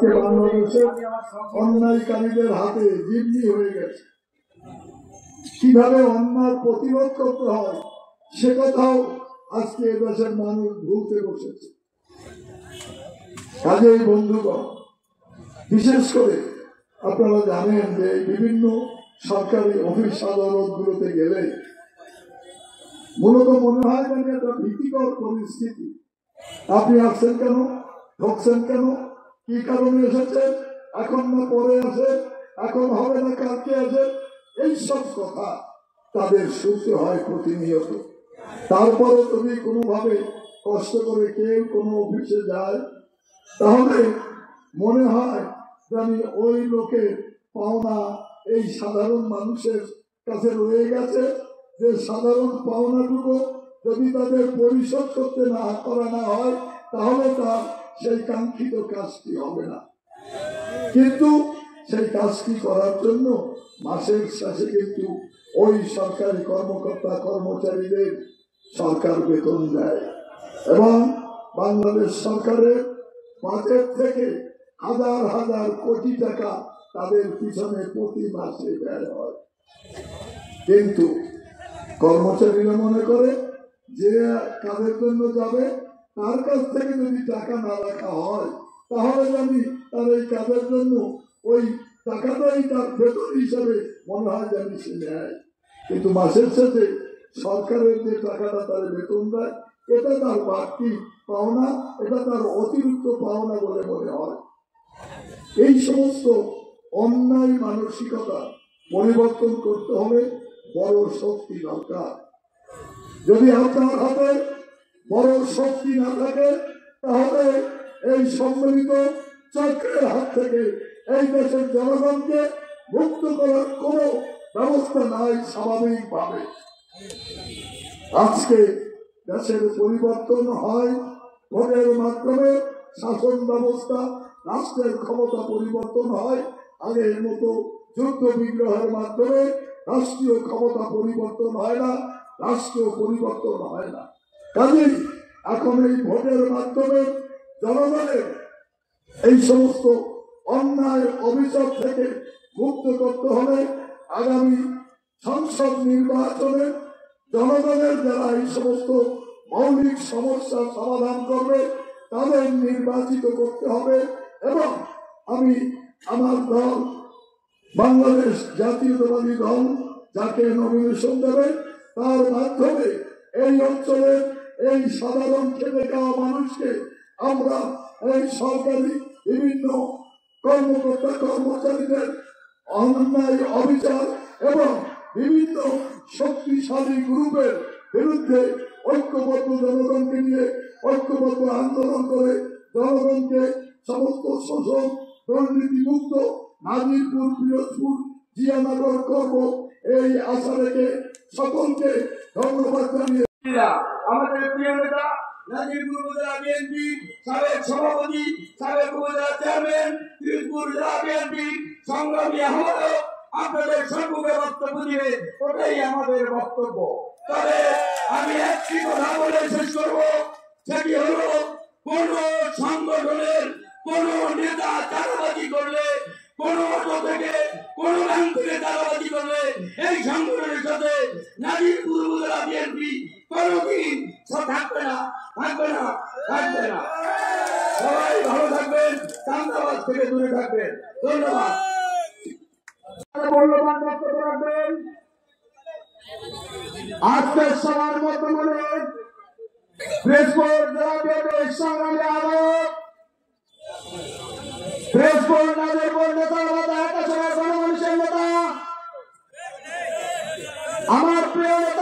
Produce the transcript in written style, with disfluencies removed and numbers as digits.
আজকে বাংলাদেশের অন্যায়কারীদের হাতে জিম্মি হয়ে গেছে। কিভাবে অন্যায় প্রতিরোধ করতে হয় সে কথাও আজকে এদেশের মানুষ ভুলতে বসেছে। কাজেই বন্ধুগণ, বিশেষ করে আপনারা জানেন যে বিভিন্ন সরকারি অফিস আদালতগুলোতে গেলে মূলত মনে হয় যেন একটা ভীতিকর পরিস্থিতি। আপনি আসছেন কেন, ঢুকছেন কেন, কি কারণে এসেছেন, এখন না পরে আসেন, এখন হবে না কালকে আসেন, এইসব কথা তাদের শুনতে হয় প্রতিনিয়ত। তারপরে যদি কোনোভাবে কষ্ট করে কেউ কোনো অফিসে যায় তাহলে মনে হয় যে আমি ওই লোকের পাওনা এই সাধারণ মানুষের কাছে রয়ে গেছে, যে সাধারণ পাওনাটুকু যদি তাদের পরিশোধ করতে না হয় তাহলে তার সেই কাঙ্ক্ষিত কাজটি হবে না। কিন্তু সেই কাজটি করার জন্য মাসের শেষে কিন্তু ওই সরকারি কর্মকর্তা কর্মচারীদের সরকার বেতন দেয় এবং বাংলাদেশ সরকারের বাজেট থেকে হাজার হাজার কোটি টাকা তাদের পিছনে প্রতি মাসে ব্যয় হয়। কিন্তু কর্মচারীরা মনে করে যে কাজের জন্য যাবে তার কাছ থেকে যদি টাকা না রাখা হয় তাহলে জানি তার এই কাজের জন্য ওই টাকাটাই তার বেতন হিসাবে মনে হয় জানি সে নেয়। কিন্তু মাসের শেষে সরকারের যে টাকাটা তার বেতন দেয় এটা তার বাড়তি পাওনা, এটা তার অতিরিক্ত পাওনা বলে মনে হয়। এই সমস্ত অন্যায় মানসিকতা পরিবর্তন করতে হলে বড় শক্তি দরকার। যদি আপনার হাতে বড় শক্তি না থাকে তাহলে এই সম্মিলিত চক্রের হাত থেকে এই দেশের জনগণকে মুক্ত করার কোন ব্যবস্থা নাই স্বাভাবিকভাবে। আজকে দেশের পরিবর্তন হয় ভোটের মাধ্যমে, শাসন ব্যবস্থা রাষ্ট্রের ক্ষমতা পরিবর্তন হয়। আগের মতো যুদ্ধ বিগ্রহের মাধ্যমে রাষ্ট্রীয় ক্ষমতা পরিবর্তন হয় না, রাষ্ট্রীয় পরিবর্তন হয় না। কাজেই এখন এই ভোটের মাধ্যমে জনগণের এই সমস্ত অন্যায় অভিযোগ থেকে মুক্ত করতে হলে আগামী সংসদ নির্বাচনে জনগণের যারা এই সমস্ত মৌলিক সমস্যার সমাধান করবে তাদের নির্বাচিত করতে হবে। এবং আমি আমার দল বাংলাদেশ জাতীয়তাবাদী দল যাকে নমিনেশন দেবে তার মাধ্যমে এই অঞ্চলের এই সাধারণ খেটে খাওয়া মানুষকে আমরা এই সরকারি বিভিন্ন কর্মকর্তা কর্মচারীদের অন্যায় অবিচার এবং বিভিন্ন শক্তিশালী গ্রুপের বিরুদ্ধে ঐক্যবদ্ধ জনগণকে নিয়ে ঐক্যবদ্ধ আন্দোলন করে জনগণকে সমস্ত শোষণ দুর্নীতিমুক্ত নাজিরপুর পিরোজপুর জিয়ানগর করব এই আশা রেখে সকলকে ধন্যবাদ জানিয়ে আমাদের প্রিয় নেতা নাজিরপুর উপজেলা বিএনপি সাবেক সভাপতি সাবেক উপজেলা চেয়ারম্যান পিরোজপুর জেলা বিএনপি সংগ্রামী আহ্বায়ক আপনাদের সম্মুখে বক্তব্য দিবে, ওটাই আমাদের বক্তব্য। তবে আমি একটি কথা বলে শেষ করব, সেটি হলো কোন সংগঠনের কোন নেতা চাঁদাবাজি করলে, কোন অটো থেকে কোন ব্যাংক থেকে চাঁদাবাজি করলে এই সংগঠনের সাথে নাজিরপুর উপজেলা বিএনপি কোনদিন থাকবে না, থাকবে না, থাকবে না। সবাই ভালো থাকবেন, চাঁদাবাজ থেকে দূরে থাকবেন। ধন্যবাদ। মূল্যবান বক্তব্য রাখবেন আজকের সবার বর্তমানে পিরোজপুর জেলা বিএনপির সংগ্রামী আহ্বায়ক পিরোজপুর নাজিরপুর নেতা গণমানুষের নেতা আমার প্রিয় নেতা